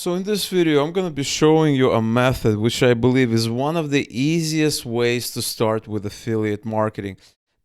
So in this video, I'm going to be showing you a method which I believe is one of the easiest ways to start with affiliate marketing.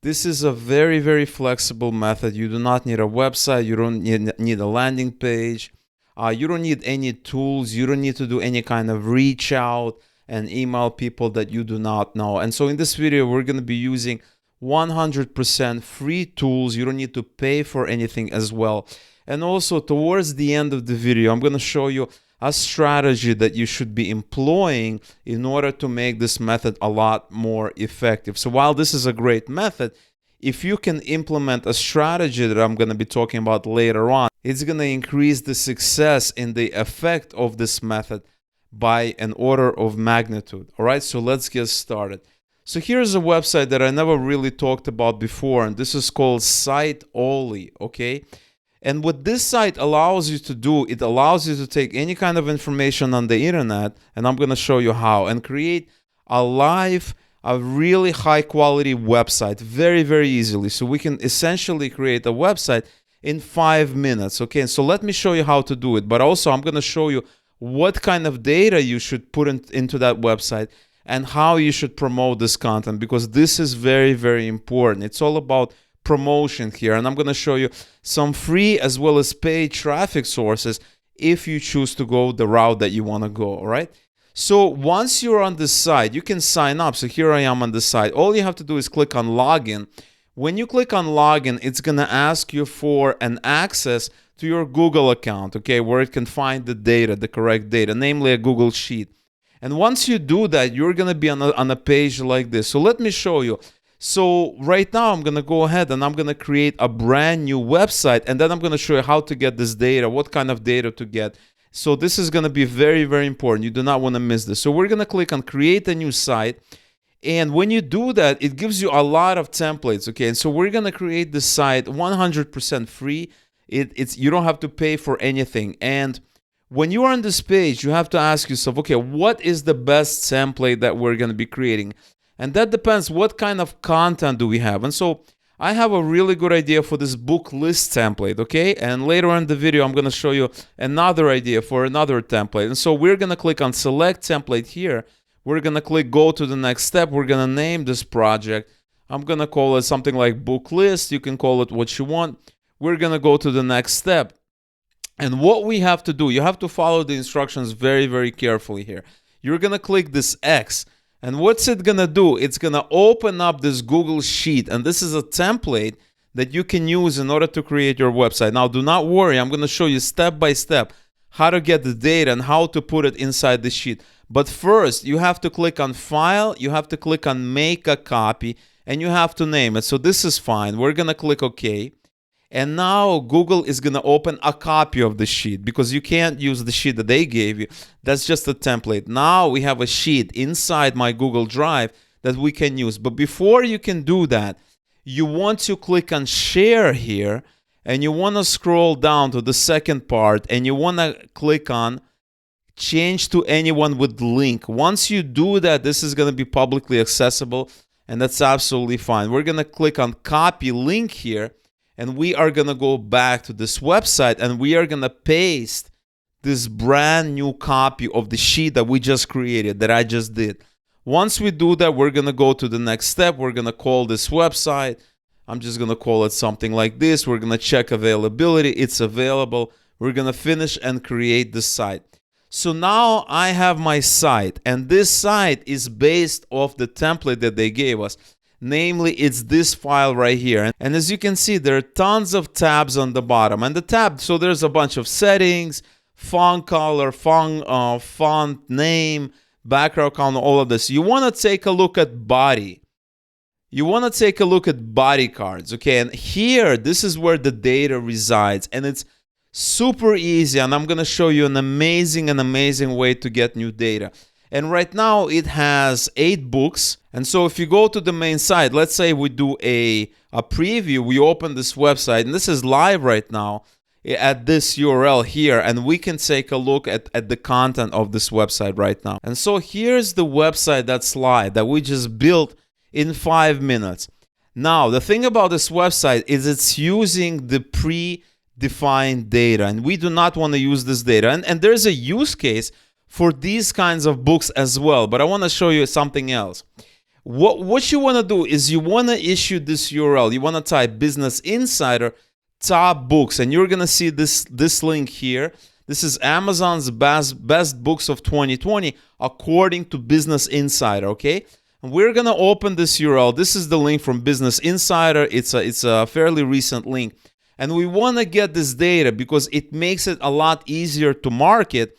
This is a very, very flexible method. You do not need a website. You don't need a landing page. You don't need any tools. You don't need to do any kind of reach out and email people that you do not know. And so in this video, we're going to be using 100% free tools. You don't need to pay for anything as well. And also towards the end of the video, I'm going to show you a strategy that you should be employing in order to make this method a lot more effective. So while this is a great method, if you can implement a strategy that I'm going to be talking about later on, it's going to increase the success in the effect of this method by an order of magnitude. All right, so let's get started. So here's a website that I never really talked about before, and this is called Siteoli, okay? And what this site allows you to do, it allows you to take any kind of information on the internet, and I'm going to show you how, and create a really high quality website very, very easily. So we can essentially create a website in 5 minutes, okay? And so let me show you how to do it, but also I'm going to show you what kind of data you should put into that website and how you should promote this content, because this is very, very important. It's all about promotion here, and I'm going to show you some free as well as paid traffic sources if you choose to go the route that you want to go. All right, so once you're on this site, you can sign up. So here I am on the site. All you have to do is click on login. When you click on login, it's going to ask you for an access to your Google account, okay, where it can find the data, the correct data, namely a Google Sheet. And once you do that, you're going to be on a page like this. So let me show you. So right now I'm going to go ahead and I'm going to create a brand new website, and then I'm going to show you how to get this data, what kind of data to get. So this is going to be very, very important. You do not want to miss this. So we're going to click on create a new site. And when you do that, it gives you a lot of templates, okay? And so we're going to create the site 100% free. You don't have to pay for anything. And when you are on this page, you have to ask yourself, okay, what is the best template that we're going to be creating? And that depends what kind of content do we have. And so I have a really good idea for this book list template, okay? And later on in the video, I'm going to show you another idea for another template. And so we're going to click on select template here. We're going to click go to the next step. We're going to name this project. I'm going to call it something like book list. You can call it what you want. We're going to go to the next step. And what we have to do, you have to follow the instructions very, very carefully here. You're going to click this X. And what's it going to do? It's going to open up this Google Sheet. And this is a template that you can use in order to create your website. Now, do not worry. I'm going to show you step by step how to get the data and how to put it inside the sheet. But first, you have to click on File. You have to click on Make a Copy. And you have to name it. So this is fine. We're going to click OK. And now Google is going to open a copy of the sheet, because you can't use the sheet that they gave you. That's just a template. Now we have a sheet inside my Google Drive that we can use. But before you can do that, you want to click on share here, and you want to scroll down to the second part, and you want to click on change to anyone with link. Once you do that, this is going to be publicly accessible, and that's absolutely fine. We're going to click on copy link here. And we are going to go back to this website, and we are going to paste this brand new copy of the sheet that we just created, that I just did. Once we do that, we're going to go to the next step. We're going to call this website. I'm just going to call it something like this. We're going to check availability. It's available. We're going to finish and create the site. So now I have my site, and this site is based off the template that they gave us. Namely, it's this file right here. And as you can see, there are tons of tabs on the bottom. And the tab, so there's a bunch of settings, font color, font name, background color, all of this. You want to take a look at body. You want to take a look at body cards, okay? And here, this is where the data resides. And it's super easy. And I'm going to show you an amazing way to get new data. And right now it has 8 books. And so if you go to the main site, let's say we do a preview, we open this website, and this is live right now at this URL here, and we can take a look at the content of this website right now. And so here's the website that's live, that we just built in 5 minutes. Now, the thing about this website is it's using the defined data, and we do not want to use this data. And there's a use case for these kinds of books as well, but I want to show you something else. What you want to do is you want to issue this URL. You want to type Business Insider top books, and you're going to see this link here. This is Amazon's best books of 2020 according to Business Insider, okay? And we're going to open this URL. This is the link from Business Insider. It's a fairly recent link. And we want to get this data because it makes it a lot easier to market,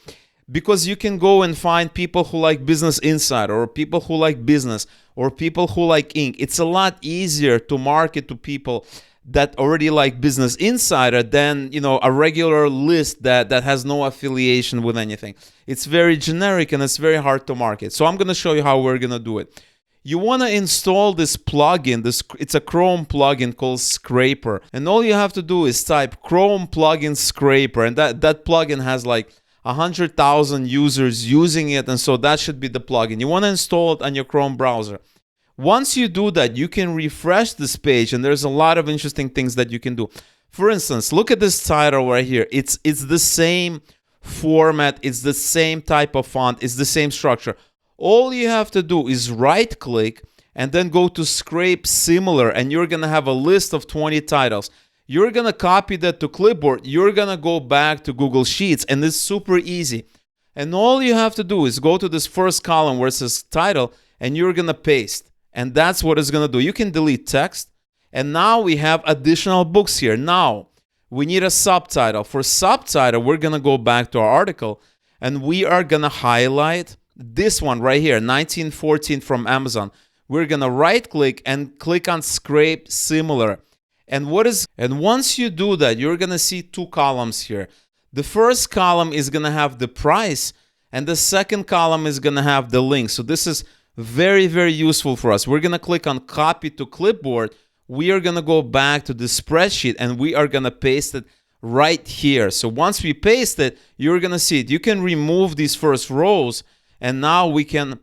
because you can go and find people who like Business Insider, or people who like business, or people who like ink. It's a lot easier to market to people that already like Business Insider than, you know, a regular list that has no affiliation with anything. It's very generic and it's very hard to market. So I'm going to show you how we're going to do it. You want to install this plugin. It's a Chrome plugin called Scraper. And all you have to do is type Chrome plugin Scraper. And that plugin has like 100,000 users using it. And so that should be the plugin. You want to install it on your Chrome browser. Once you do that, you can refresh this page, and there's a lot of interesting things that you can do. For instance, look at this title right here. It's the same format. It's the same type of font. It's the same structure. All you have to do is right-click and then go to Scrape Similar, and you're going to have a list of 20 titles. You're going to copy that to clipboard. You're going to go back to Google Sheets, and it's super easy. And all you have to do is go to this first column where it says title, and you're going to paste. And that's what it's going to do. You can delete text. And now we have additional books here. Now, we need a subtitle. For subtitle, we're going to go back to our article, and we are going to highlight this one right here, 1914 from Amazon. We're going to right-click and click on Scrape Similar. And once you do that, you're going to see two columns here. The first column is going to have the price, and the second column is going to have the link. So this is very, very useful for us. We're going to click on Copy to Clipboard. We are going to go back to the spreadsheet, and we are going to paste it right here. So once we paste it, you're going to see it. You can remove these first rows, and now we can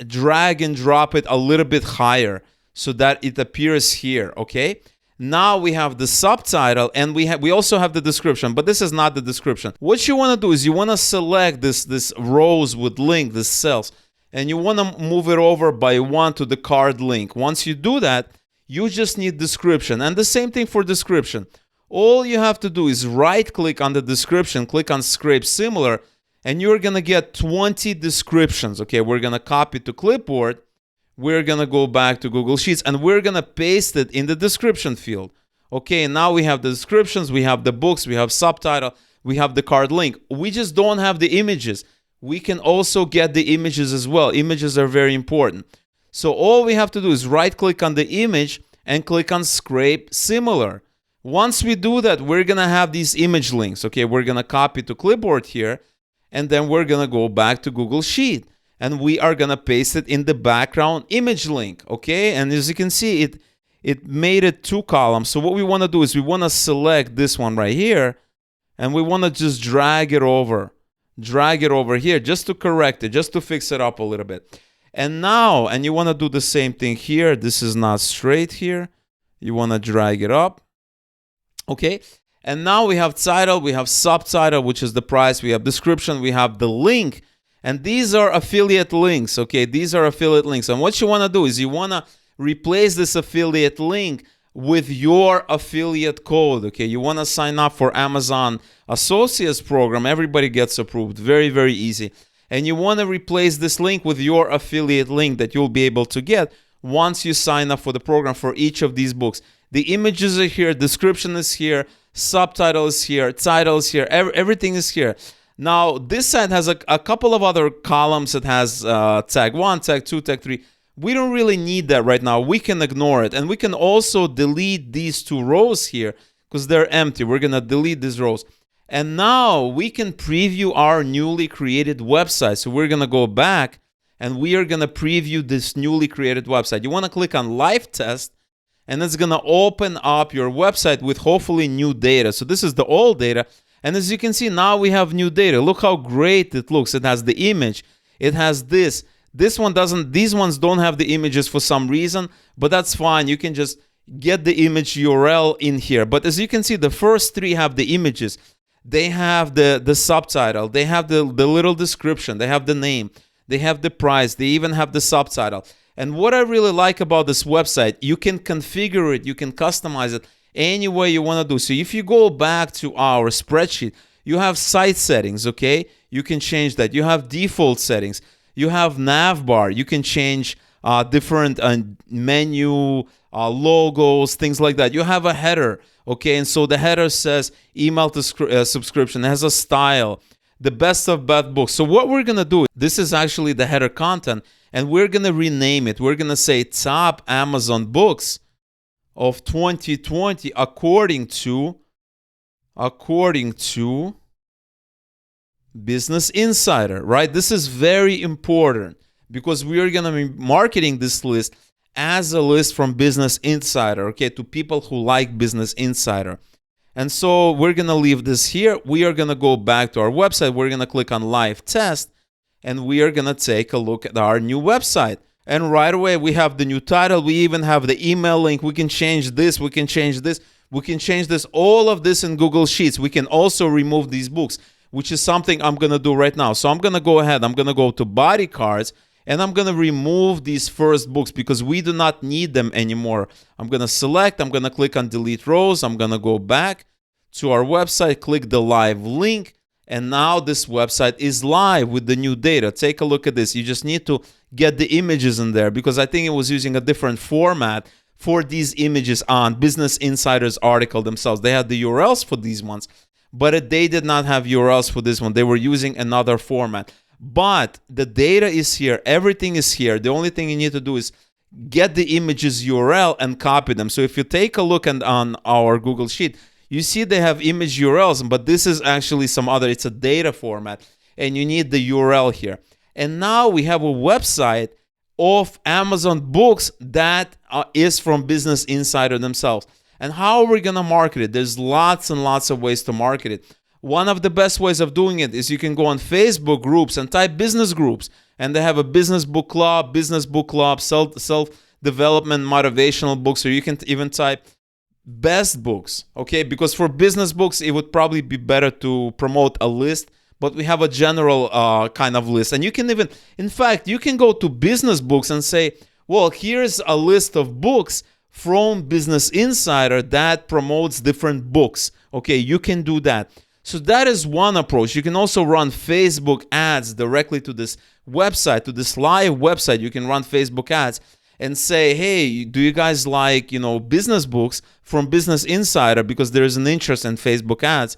drag and drop it a little bit higher so that it appears here, okay? Now we have the subtitle, and we also have the description, but this is not the description. What you want to do is you want to select this rows with link, this cells, and you want to move it over by one to the card link. Once you do that, you just need description. And the same thing for description. All you have to do is right-click on the description, click on Scrape Similar, and you're going to get 20 descriptions. Okay, we're going to copy to clipboard. We're going to go back to Google Sheets, and we're going to paste it in the description field. Okay, now we have the descriptions, we have the books, we have subtitle, we have the card link. We just don't have the images. We can also get the images as well. Images are very important. So all we have to do is right-click on the image and click on Scrape Similar. Once we do that, we're going to have these image links. Okay, we're going to copy to clipboard here, and then we're going to go back to Google Sheet, and we are going to paste it in the background image link. Okay, and as you can see, it made it two columns. So what we want to do is we want to select this one right here, and we want to just drag it over here just to correct it, just to fix it up a little bit. And now, and you want to do the same thing here. This is not straight here. You want to drag it up. Okay. And now we have title, we have subtitle, which is the price, we have description, we have the link. And these are affiliate links. Okay. These are affiliate links. And what you want to do is you want to replace this affiliate link with your affiliate code. Okay, you want to sign up for Amazon Associates program. Everybody gets approved. Very, very easy. And you want to replace this link with your affiliate link that you'll be able to get once you sign up for the program for each of these books. The images are here, description is here, subtitle is here, title is here, everything is here. Now, this site has a couple of other columns. It has tag 1, tag 2, tag 3. We don't really need that right now. We can ignore it. And we can also delete these two rows here because they're empty. We're going to delete these rows. And now we can preview our newly created website. So we're going to go back and we are going to preview this newly created website. You want to click on Live Test, and it's going to open up your website with hopefully new data. So this is the old data. And as you can see, now we have new data. Look how great it looks. It has the image. It has this. This one doesn't, these ones don't have the images for some reason, but that's fine. You can just get the image URL in here. But as you can see, the first three have the images. They have the subtitle, they have the little description, they have the name, they have the price, they even have the subtitle. And what I really like about this website, you can configure it, you can customize it any way you want to do. So if you go back to our spreadsheet, you have site settings, okay? You can change that. You have default settings. You have nav bar. You can change different menu, logos, things like that. You have a header, okay? And so the header says email to subscription. It has a style, the best of both books. So what we're going to do, this is actually the header content, and we're going to rename it. We're going to say top Amazon books of 2020 according to Business Insider, right? This is very important because we are going to be marketing this list as a list from Business Insider, okay, to people who like Business Insider. And so we're going to leave this here. We are going to go back to our website. We're going to click on Live Test, and we are going to take a look at our new website. And right away, we have the new title. We even have the email link. We can change this. We can change this. We can change this. All of this in Google Sheets. We can also remove these books, which is something I'm going to do right now. So I'm going to go ahead. I'm going to go to Body Cards, and I'm going to remove these first books because we do not need them anymore. I'm going to select. I'm going to click on Delete Rows. I'm going to go back to our website, click the live link, and now this website is live with the new data. Take a look at this. You just need to get the images in there because I think it was using a different format for these images on Business Insider's article themselves. They had the URLs for these ones, but they did not have URLs for this one. They were using another format. But the data is here. Everything is here. The only thing you need to do is get the images URL and copy them. So if you take a look on our Google Sheet, you see they have image URLs, but this is actually some other, it's a data format, and you need the URL here. And now we have a website of Amazon books that is from Business Insider themselves. And how are we going to market it? There's lots and lots of ways to market it. One of the best ways of doing it is you can go on Facebook groups and type business groups, and they have a business book club, self-development, motivational books, or you can even type best books, okay? Because for business books, it would probably be better to promote a list, but we have a general kind of list. And you can even, in fact, you can go to business books and say, well, here's a list of books from Business Insider that promotes different books. Okay, you can do that. So that is one approach. You can also run Facebook ads directly to this website, to this live website. You can run Facebook ads and say, hey, do you guys like, business books from Business Insider? Because there is an interest in Facebook ads,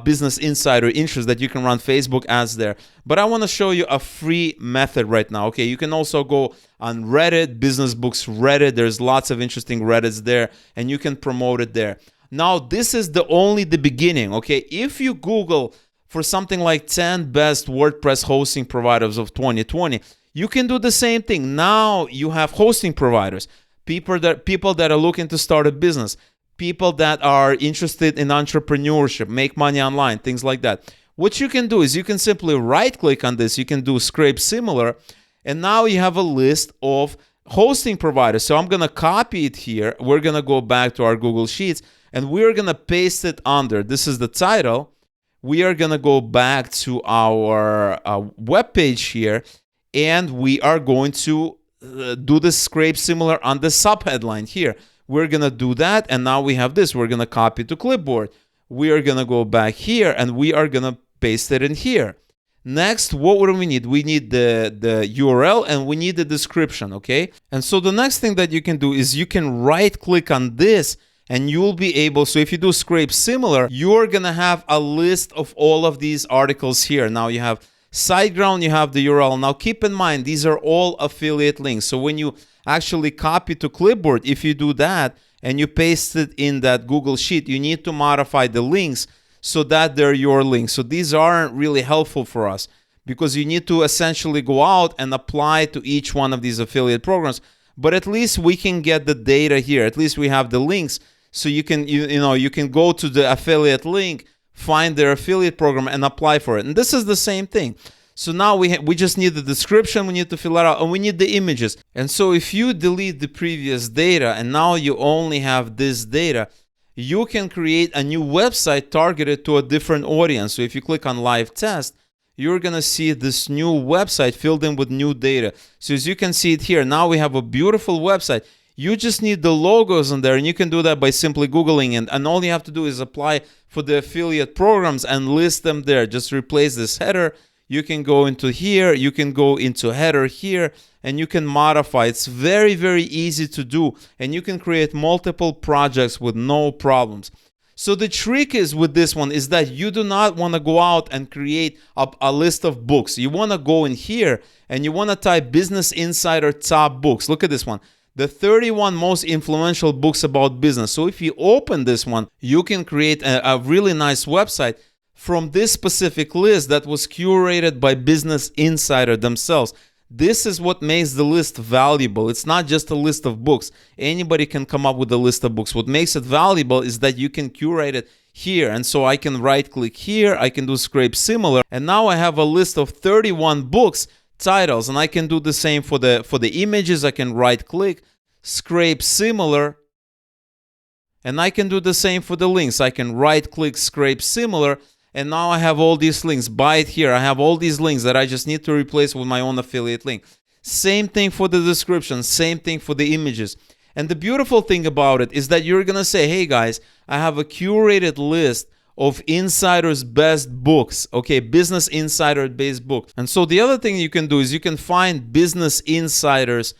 Business Insider interest, that you can run Facebook ads there. But I want to show you a free method right now. Okay, you can also go on Reddit, Business Books Reddit. There's lots of interesting Reddits there, and you can promote it there. Now, this is only the beginning, okay? If you Google for something like 10 best WordPress hosting providers of 2020, you can do the same thing. Now you have hosting providers, people that are looking to start a business, people that are interested in entrepreneurship, make money online, things like that. What you can do is you can simply right-click on this. You can do scrape similar, and now you have a list of hosting providers. So I'm going to copy it here. We're going to go back to our Google Sheets, and we're going to paste it under. This is the title. We are going to go back to our web page here, and we are going to do the scrape similar on the subheadline here. We're going to do that, and now we have this. We're going to copy to clipboard. We are going to go back here, and we are going to paste it in here. Next, what do we need? We need the URL, and we need the description, okay? And so the next thing that you can do is you can right-click on this, and you'll be able, so if you do scrape similar, you're going to have a list of all of these articles here. Now you have SiteGround, you have the URL. Now keep in mind, these are all affiliate links. So when you actually copy to clipboard, if you do that and you paste it in that Google Sheet, you need to modify the links so that they're your links. So these aren't really helpful for us because you need to essentially go out and apply to each one of these affiliate programs. But at least we can get the data here. At least we have the links. So you can you can go to the affiliate link, find their affiliate program, and apply for it. And this is the same thing. So now we just need the description, we need to fill it out, and we need the images. And so if you delete the previous data and now you only have this data, you can create a new website targeted to a different audience. So if you click on live test, you're going to see this new website filled in with new data. So as you can see it here, now we have a beautiful website. You just need the logos in there, and you can do that by simply Googling it. And all you have to do is apply for the affiliate programs and list them there. Just replace this header. You can go into here, you can go into header here, and you can modify. It's very, very easy to do, and you can create multiple projects with no problems. So the trick is with this one is that you do not want to go out and create a list of books. You want to go in here and you want to type Business Insider top books. Look at this one. The 31 most influential books about business. So if you open this one, you can create a really nice website from this specific list that was curated by Business Insider themselves. This is what makes the list valuable. It's not just a list of books. Anybody can come up with a list of books. What makes it valuable is that you can curate it here. And so I can right click here, I can do scrape similar, and now I have a list of 31 books titles, and I can do the same for the images. I can right click, scrape similar, and I can do the same for the links. I can right click, scrape similar, and now I have all these links. Buy it here. I have all these links that I just need to replace with my own affiliate link. Same thing for the description, same thing for the images. And the beautiful thing about it is that you're gonna say, hey guys, I have a curated list of insiders' best books, okay, Business Insider based books. And so the other thing you can do is you can find Business Insider's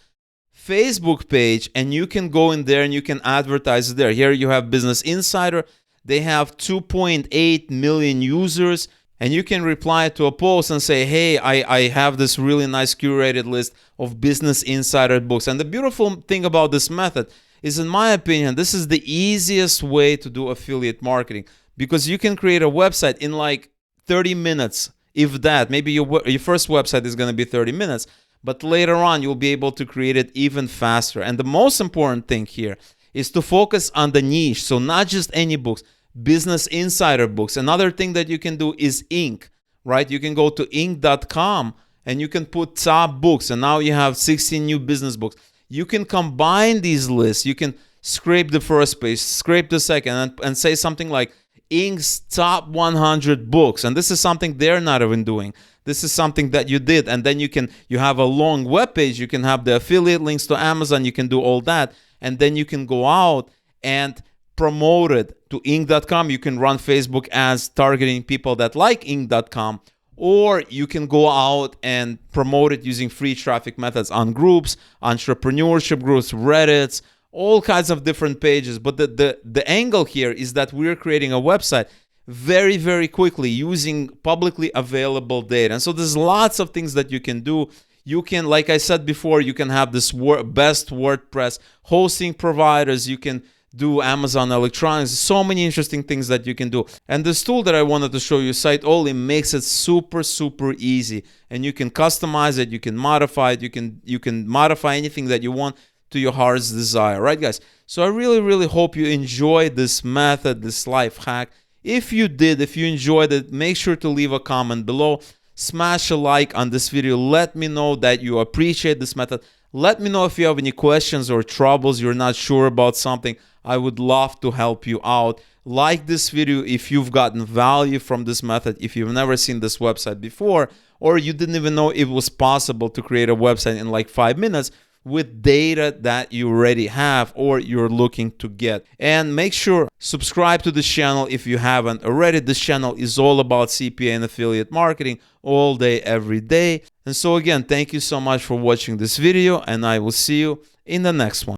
Facebook page, and you can go in there and you can advertise there. Here you have Business Insider. They have 2.8 million users, and you can reply to a post and say, hey, I have this really nice curated list of Business Insider books. And the beautiful thing about this method is, in my opinion, this is the easiest way to do affiliate marketing, because you can create a website in like 30 minutes, if that. Maybe your first website is going to be 30 minutes, but later on you'll be able to create it even faster. And the most important thing here is to focus on the niche. So not just any books, Business Insider books. Another thing that you can do is Inc., right? You can go to Inc.com and you can put top books, and now you have 16 new business books. You can combine these lists. You can scrape the first page, scrape the second, and say something like Inc.'s top 100 books. And this is something they're not even doing. This is something that you did. And then you have a long web page. You can have the affiliate links to Amazon. You can do all that. And then you can go out and promote it to Inc.com. You can run Facebook ads targeting people that like Inc.com, or you can go out and promote it using free traffic methods on groups, entrepreneurship groups, Reddits, all kinds of different pages. But the angle here is that we're creating a website very, very quickly using publicly available data. And so there's lots of things that you can do. You can, like I said before, you can have this best WordPress hosting providers. You can do Amazon Electronics. So many interesting things that you can do. And this tool that I wanted to show you, Siteoli, makes it super, super easy. And you can customize it. You can modify it. You can modify anything that you want to your heart's desire. Right, guys? So I really, really hope you enjoyed this method, this life hack. If you did, if you enjoyed it, make sure to leave a comment below. Smash a like on this video. Let me know that you appreciate this method. Let me know if you have any questions or troubles, you're not sure about something. I would love to help you out. Like this video if you've gotten value from this method, if you've never seen this website before, or you didn't even know it was possible to create a website in like 5 minutes with data that you already have or you're looking to get. And make sure subscribe to this channel if you haven't already. This channel is all about CPA and affiliate marketing all day, every day. And so again, thank you so much for watching this video, and I will see you in the next one.